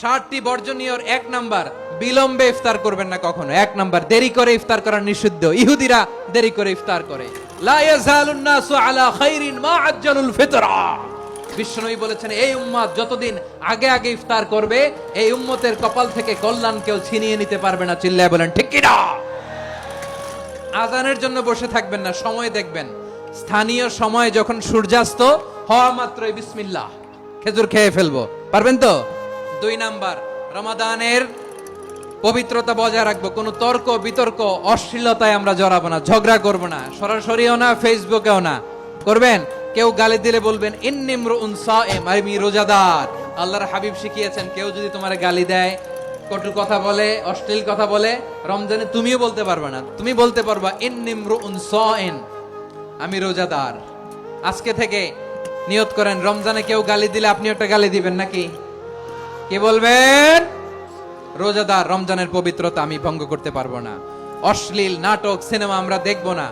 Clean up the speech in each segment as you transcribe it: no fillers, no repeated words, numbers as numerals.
60টি বর্জনীয়র 1 number, বিলম্বে ইফতার করবেন না কখনো। 1 নাম্বার, দেরি করে ইফতার করা নিষিদ্ধ। ইহুদিরা দেরি করে ইফতার করে। লা ইয়াজালুন নাসু আলা খাইরিন মা আজ্জালুল ফিতরা। বিশ্বনবী বলেছেন, এই উম্মত যতদিন আগে আগে ইফতার করবে, এই উম্মতের কপাল থেকে কল্যাণ কেউ ছিনিয়ে নিতে পারবে না। চিল্লায় বলেন ঠিক কি না? আজানের জন্য বসে থাকবেন না, সময় দেখবেন। স্থানীয় সময় যখন সূর্যাস্ত হওয়া মাত্রই বিসমিল্লাহ, খেজুর খেয়ে ফেলবো। পারবেন তো? 2 নাম্বার, রমাদানের পবিত্রতা বজায় রাখবো। কোনো তর্ক বিতর্ক অশ্লীলতায় আমরা জড়াবো না, ঝগড়া করবো না, সরাসরিও না, ফেসবুকেও না। করবেন? কেউ গালি দিলে বলবেন ইন্নিমরুন সায়েম, আমি রোজাদার। আল্লাহর হাবিব শিখিয়েছেন, কেউ যদি তোমার গালি দেয়, কটু কথা বলে, অশ্লীল কথা বলে, রমজানে তুমিও বলতে পারবে না। তুমি বলতে পারবা ইন্নিমরুন সায়েম, আমি রোজাদার। আজকে থেকে নিয়ত করেন, রমজানে কেউ গালি দিলে আপনি একটা গালি দিবেন নাকি? কি বলবেন? রোজাদার, রমজানের পবিত্রতা আমি ভঙ্গ করতে পারবো না। অশ্লীল নাটক সিনেমা আমরা দেখবো না।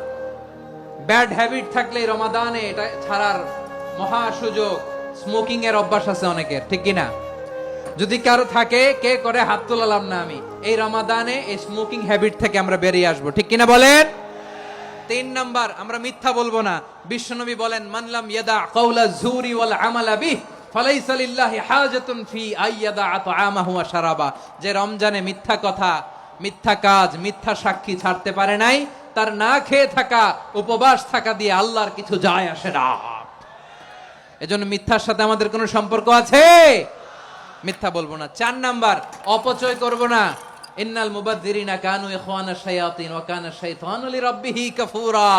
ব্যাড হ্যাবিট থাকলে রমাদানে এটা ছাড়ার মহা সুযোগ। স্মোকিং এর অভ্যাস আছে অনেকের, ঠিক কিনা? যদি কারো থাকে, কে করে হাত তোলালাম না আমি, এই রমাদানে এই স্মোকিং হ্যাবিট থেকে আমরা বেরিয়ে আসবো, ঠিক কিনা বলেন? 3 নাম্বার, আমরা মিথ্যা বলবো না। বিশ্বনবী বলেন, মানলাম ইয়াদা কাওলা যুরি ওয়াল আমালা বিহ ফালাইসা লিল্লাহি হাজাতুন ফি আইয়াদা তাআমাহু ওয়া শারাবা। যে রমজানে মিথ্যা কথা, মিথ্যা কাজ, মিথ্যা সাক্ষী ছাড়তে পারে নাই, তার না খেয়ে থাকা, উপবাস থাকা দিয়ে আল্লাহর কিছু যায় আসে না। এজন্য মিথ্যার সাথে আমাদের কোনো সম্পর্ক আছে? মিথ্যা বলবো না। 4 নাম্বার, অপচয় করব না। ইন্নাল মুবাযযিরিনা কানু ইখওয়ানাশ শায়াতিন ওয়া কানা শাইতানু লিরাব্বিহি কাফুরা।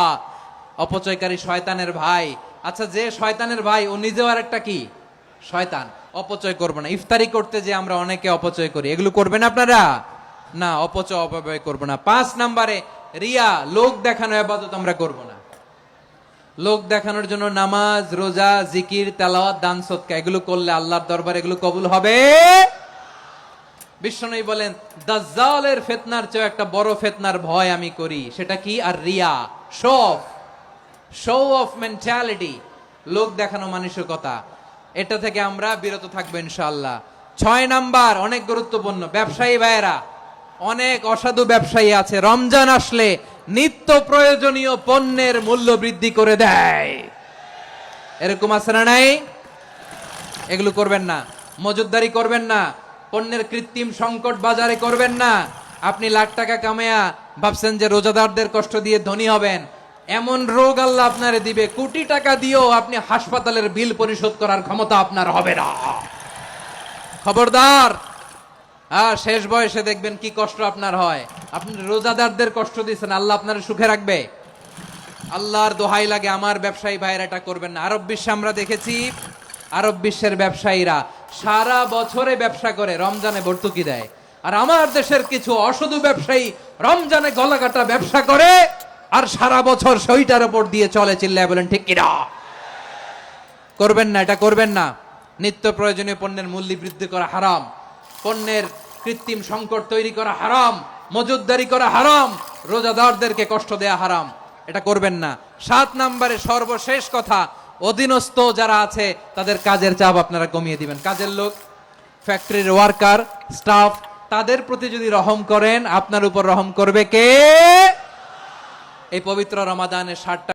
অপচয়কারী শয়তানের ভাই। আচ্ছা, যে শয়তানের ভাই, ও নিজেও আরেকটা কি? শয়তান। অপচয় করব না। ইফতারি করতে যে আমরা অনেকে অপচয় করি, এগুলো করবেন আপনারা না। অপচয় অপব্যয় করব না। 5 নাম্বারে, রিয়া, লোক দেখানো ইবাদত আমরা করব না। লোক দেখানোর জন্য নামাজ, রোজা, জিকির, তেলাওয়াত, দান সদকা এগুলো করলে আল্লাহর দরবারে এগুলো কবুল হবে। বিশ্বনবী বলেন, দাজ্জালের ফিতনার চেয়ে একটা বড় ফিতনার ভয় আমি করি। সেটা কি? আর রিয়া, শো অফ মেন্টালিটি, লোক দেখানো মানসিকতা। এটা থেকে আমরা বিরত থাকবো ইনশাআল্লাহ। 6 নাম্বার, অনেক গুরুত্বপূর্ণ, ব্যবসায়ী ভাইয়েরা, অনেক অসাধু ব্যবসায়ী আছে, রমজান আসলে নিত্য প্রয়োজনীয় পণ্যের মূল্য বৃদ্ধি করে দেয়। এরকম আছে না নাই? এগুলো করবেন না। মজুদদারি করবেন না। পণ্যের কৃত্রিম সংকট বাজারে করবেন না। আপনি লাখ টাকা কামায়া ভাবছেন যে রোজাদারদের কষ্ট দিয়ে ধনী হবেন। এমন রোগ আল্লাহ আপনারে দিবে, কোটি টাকা দিয়েও আপনি হাসপাতালের বিল পরিশোধ করার ক্ষমতা আপনার হবে না। খবরদার। শেষ বয়সে দেখবেন কি কষ্ট আপনার হয়। আপনি রোজাদারদের কষ্ট দিচ্ছেন, আল্লাহ আপনার সুখে রাখবে? আল্লাহর দোহাই লাগে, আমার ব্যবসায়ী ভাইয়েরা এটা করবেন না। আরব বিশ্বে আমরা দেখেছি, আরব বিশ্বের ব্যবসায়ীরা সারা বছরে ব্যবসা করে, রমজানে ভর্তুকি দেয়। আর আমার দেশের কিছু অসাধু ব্যবসায়ী রমজানে গলাকাটা ব্যবসা করে আর সারা বছর সইটার উপর দিয়ে চলে। চিল্লায় বলেন ঠিক কিনা? করবেন না, এটা করবেন না। নিত্য প্রয়োজনীয় পণ্যের মূল্য বৃদ্ধি করা হারাম, পণ্যের কৃত্রিম সংকট তৈরি করা হারাম, মজুদদারি করা হারাম, রোজাদারদেরকে কষ্ট দেয়া হারাম। এটা করবেন না। 7 নাম্বারে সর্বশেষ কথা, অধীনস্থ যারা আছে তাদের কাজের চাপ আপনারা কমিয়ে দিবেন। কাজের লোক, ফ্যাক্টরির ওয়ার্কার, স্টাফ, তাদের প্রতি যদি রহম করেন, আপনার উপর রহম করবে কে? এই পবিত্র রমাদানের 60টা